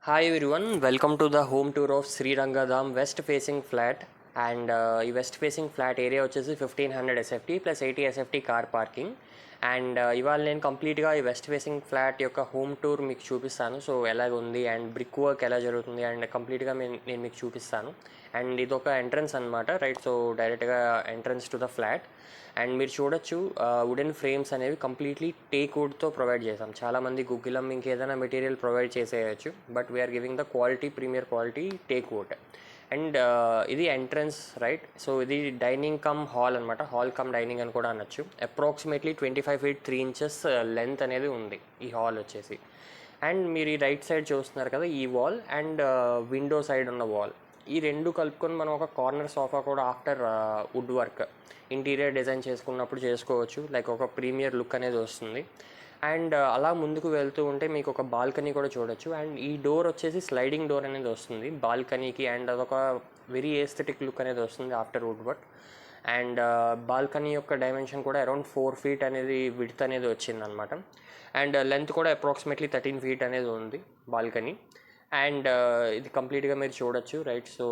Hi everyone, welcome to the home tour of Sri Rangadam west facing flat. And ఈ west facing flat area వచ్చేసి 1500 SFT plus 80 SFT car parking. And ఇవాళ నేను కంప్లీట్గా ఈ west facing flat యొక్క home tour మీకు చూపిస్తాను. So ఎలాగ ఉంది అండ్ బ్రిక్ వర్క్ ఎలా జరుగుతుంది అండ్ కంప్లీట్గా నేను మీకు చూపిస్తాను. అండ్ ఇది ఒక ఎంట్రన్స్ అనమాట, రైట్? సో డైరెక్ట్గా entrance to the flat. And మీరు చూడొచ్చు వుడెన్ ఫ్రేమ్స్ అనేవి కంప్లీట్లీ టేక్ వుడ్తో ప్రొవైడ్ చేసాం. చాలామంది గుగ్గిలం ఇంకేదైనా మెటీరియల్ ప్రొవైడ్ చేసేయచ్చు, but we are giving the quality, premier quality teak wood. And ఇది ఎంట్రన్స్, రైట్? సో ఇది డైనింగ్ కమ్ హాల్ అనమాట, హాల్ కమ్ డైనింగ్ అని కూడా అనొచ్చు. అప్రాక్సిమేట్లీ 25 feet 3 inches లెంత్ అనేది ఉంది ఈ హాల్ వచ్చేసి. అండ్ మీరు ఈ రైట్ సైడ్ చూస్తున్నారు కదా, ఈ వాల్ అండ్ విండో సైడ్ ఉన్న వాల్, ఈ రెండు కలుపుకొని మనం ఒక కార్నర్ సోఫా కూడా after wood work interior design చేసుకున్నప్పుడు చేసుకోవచ్చు. లైక్ ఒక ప్రీమియర్ లుక్ అనేది వస్తుంది. అండ్ అలా ముందుకు వెళ్తూ ఉంటే మీకు ఒక బాల్కనీ కూడా చూడొచ్చు. అండ్ ఈ డోర్ వచ్చేసి స్లైడింగ్ డోర్ అనేది వస్తుంది బాల్కనీకి, అండ్ అదొక వెరీ ఏస్థెటిక్ లుక్ అనేది వస్తుంది after wood work. And balcony యొక్క డైమెన్షన్ కూడా అరౌండ్ 4 feet అనేది విడ్త్ అనేది వచ్చిందనమాట. అండ్ లెంత్ కూడా అప్రాక్సిమేట్లీ 13 feet అనేది ఉంది బాల్కనీ. అండ్ ఇది కంప్లీట్గా మీరు చూడొచ్చు, రైట్? సో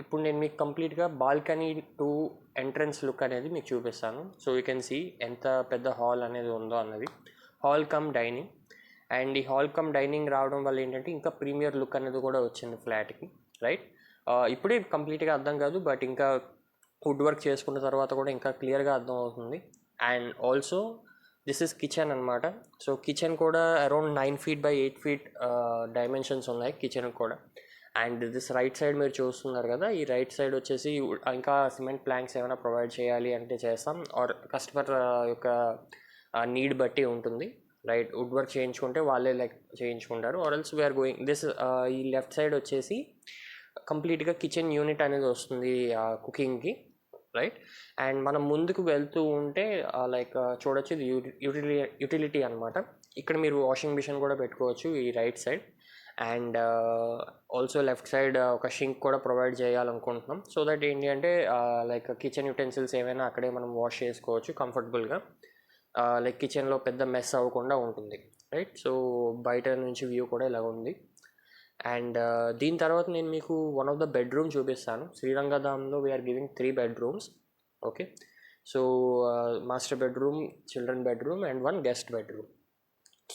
ఇప్పుడు నేను మీకు కంప్లీట్గా బాల్కనీ టు ఎంట్రన్స్ లుక్ అనేది మీకు చూపిస్తాను. సో యూ కెన్ సీ ఎంత పెద్ద హాల్ అనేది ఉందో అన్నది. Hall cum dining. అండ్ ఈ హాల్ కమ్ డైనింగ్ రావడం వల్ల ఏంటంటే ఇంకా ప్రీమియర్ లుక్ అనేది కూడా వచ్చింది ఫ్లాట్కి, రైట్? ఇప్పుడే కంప్లీట్గా అర్థం కాదు, బట్ ఇంకా వుడ్ వర్క్ చేసుకున్న తర్వాత కూడా ఇంకా క్లియర్గా అర్థం అవుతుంది. And also this is kitchen అనమాట. సో కిచెన్ కూడా around 9 feet by 8 feet dimensions ఉన్నాయి కిచెన్ కూడా. అండ్ దిస్ రైట్ సైడ్ మీరు చూస్తున్నారు కదా, ఈ రైట్ సైడ్ వచ్చేసి ఇంకా సిమెంట్ ప్లాంక్స్ ఏమైనా ప్రొవైడ్ చేయాలి అంటే చేస్తాం, ఆర్ కస్టమర్ యొక్క నీడ్ బట్టి ఉంటుంది, రైట్? వుడ్ వర్క్ చేయించుకుంటే వాళ్ళే లైక్ చేయించుకుంటారు, or else we are going this. ఈ లెఫ్ట్ సైడ్ వచ్చేసి కంప్లీట్గా కిచెన్ యూనిట్ అనేది వస్తుంది కుకింగ్కి, రైట్? అండ్ మనం ముందుకు వెళ్తూ ఉంటే లైక్ చూడొచ్చు, ఇది యూటిలిటీ అనమాట. ఇక్కడ మీరు వాషింగ్ మిషన్ కూడా పెట్టుకోవచ్చు ఈ right side. And also left side ఒక షింక్ కూడా ప్రొవైడ్ చేయాలనుకుంటున్నాం, సో దట్ ఏంటి అంటే లైక్ కిచెన్ యుటెన్సిల్స్ ఏమైనా అక్కడే మనం వాష్ చేసుకోవచ్చు కంఫర్టబుల్గా. లైక్ కిచెన్లో పెద్ద మెస్ అవ్వకుండా ఉంటుంది, రైట్? సో బయట నుంచి వ్యూ కూడా ఇలా ఉంది. అండ్ దీని తర్వాత నేను మీకు వన్ ఆఫ్ ద బెడ్రూమ్ చూపిస్తాను. శ్రీరంగధాంలో we are giving 3 bedrooms. Okay, so master bedroom, children bedroom and 1 guest bedroom.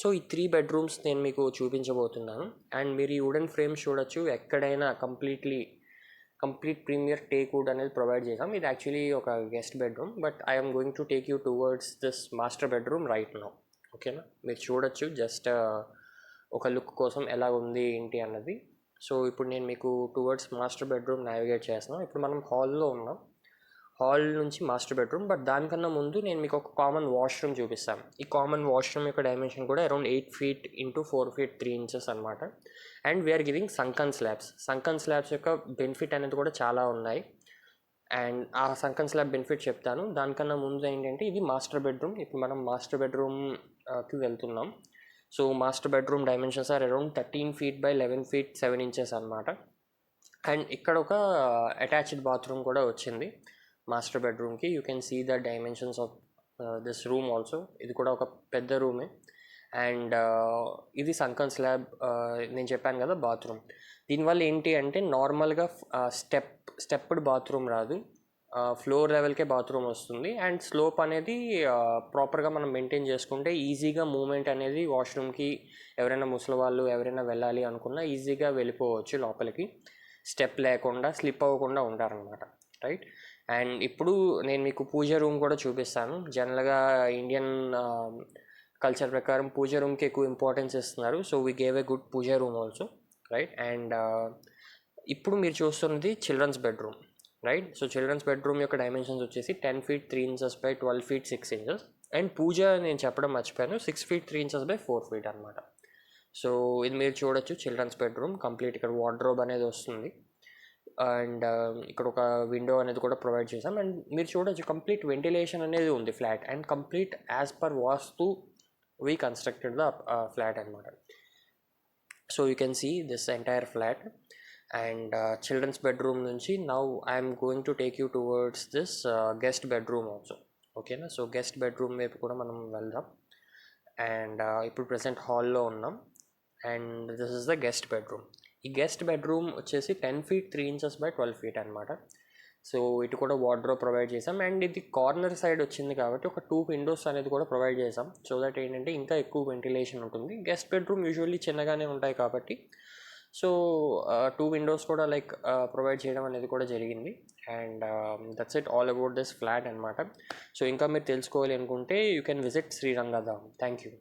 So ఈ 3 bedrooms నేను మీకు చూపించబోతున్నాను. అండ్ మీరు ఈ వుడెన్ ఫ్రేమ్స్ చూడొచ్చు, ఎక్కడైనా కంప్లీట్ ప్రీమియర్ టేక్ వుడ్ అనేది ప్రొవైడ్ చేసాం. ఇది యాక్చువల్లీ ఒక guest bedroom, but I'm going to take you towards this master bedroom right now. ఓకేనా? మీరు చూడొచ్చు జస్ట్ ఒక లుక్ కోసం ఎలా ఉంది ఏంటి అన్నది. సో ఇప్పుడు నేను మీకు టువర్డ్స్ మాస్టర్ బెడ్రూమ్ నావిగేట్ చేస్తున్నాను. ఇప్పుడు మనం హాల్లో ఉన్నాం, హాల్ నుంచి మాస్టర్ బెడ్రూమ్. బట్ దానికన్నా ముందు నేను మీకు ఒక కామన్ వాష్రూమ్ చూపిస్తాను. ఈ కామన్ వాష్రూమ్ యొక్క డైమెన్షన్ కూడా around 8 feet into 4 feet 3 inches అనమాట. And we are giving sunken slabs యొక్క బెనిఫిట్ అనేది కూడా చాలా ఉన్నాయి. అండ్ ఆ సంకన్ స్లాబ్ బెనిఫిట్ చెప్తాను. దానికన్నా ముందు ఏంటంటే ఇది మాస్టర్ బెడ్రూమ్. ఇప్పుడు మనం మాస్టర్ బెడ్రూమ్కి వెళ్తున్నాం. So master bedroom dimensions are around 13 feet by 11 feet 7 inches అనమాట. అండ్ ఇక్కడ ఒక అటాచ్డ్ బాత్రూమ్ కూడా వచ్చింది మాస్టర్ బెడ్రూమ్కి. You can see the dimensions of this room also. ఇది కూడా ఒక పెద్ద రూమే. అండ్ ఇది సంకన్ స్లాబ్, నేను చెప్పాను కదా బాత్రూమ్. దీనివల్ల ఏంటి అంటే నార్మల్గా స్టెప్డ్ బాత్రూమ్ రాదు, ఫ్లోర్ లెవెల్కే బాత్రూమ్ వస్తుంది. అండ్ స్లోప్ అనేది ప్రాపర్గా మనం మెయింటైన్ చేసుకుంటే ఈజీగా మూమెంట్ అనేది వాష్రూమ్కి ఎవరైనా ముసలి వాళ్ళు ఎవరైనా వెళ్ళాలి అనుకున్నా ఈజీగా వెళ్ళిపోవచ్చు లోపలికి, స్టెప్ లేకుండా స్లిప్ అవ్వకుండా ఉంటారనమాట, రైట్? అండ్ ఇప్పుడు నేను మీకు పూజ రూమ్ కూడా చూపిస్తాను. జనరల్గా ఇండియన్ కల్చర్ ప్రకారం పూజ రూమ్కి ఎక్కువ ఇంపార్టెన్స్ ఇస్తున్నారు. So we gave a good pooja room also, right? And ఇప్పుడు మీరు చూస్తున్నది children's bedroom, right? So children's bedroom యొక్క డైమెన్షన్స్ వచ్చేసి 10 feet 3 inches by 12 feet 6 inches. And పూజ నేను చెప్పడం మర్చిపోయాను, 6 feet 3 inches by 4 feet అనమాట. సో ఇది మీరు చూడొచ్చు చిల్డ్రన్స్ బెడ్రూమ్ కంప్లీట్. ఇక్కడ వార్డ్రోబ్ అనేది వస్తుంది. అండ్ ఇక్కడ ఒక విండో అనేది కూడా ప్రొవైడ్ చేసాం. అండ్ మీరు చూడొచ్చు కంప్లీట్ వెంటిలేషన్ అనేది ఉంది flat. And complete as per vastu we constructed the flat అనమాట. So you can see this entire flat. And children's bedroom నుంచి now I'm going to take you towards this guest bedroom also. ఓకేనా? So guest bedroom వైపు కూడా మనం వెళ్దాం. And ఇప్పుడు present హాల్లో ఉన్నాం. And this is the guest bedroom. ఈ గెస్ట్ బెడ్రూమ్ వచ్చేసి 10 feet 3 inches by 12 feet అనమాట. సో ఇటు కూడా వార్డ్రోబ్ ప్రొవైడ్ చేసాం. అండ్ ఇది కార్నర్ సైడ్ వచ్చింది కాబట్టి ఒక 2 windows అనేది కూడా ప్రొవైడ్ చేసాం. సో దట్ ఏంటంటే ఇంకా ఎక్కువ వెంటిలేషన్ ఉంటుంది. గెస్ట్ బెడ్రూమ్ యూజువల్లీ చిన్నగానే ఉంటాయి కాబట్టి సో 2 windows కూడా లైక్ ప్రొవైడ్ చేయడం అనేది కూడా జరిగింది. And that's it all about this flat అనమాట. సో ఇంకా మీరు తెలుసుకోవాలి అనుకుంటే you can visit Srirangadham. Thank you.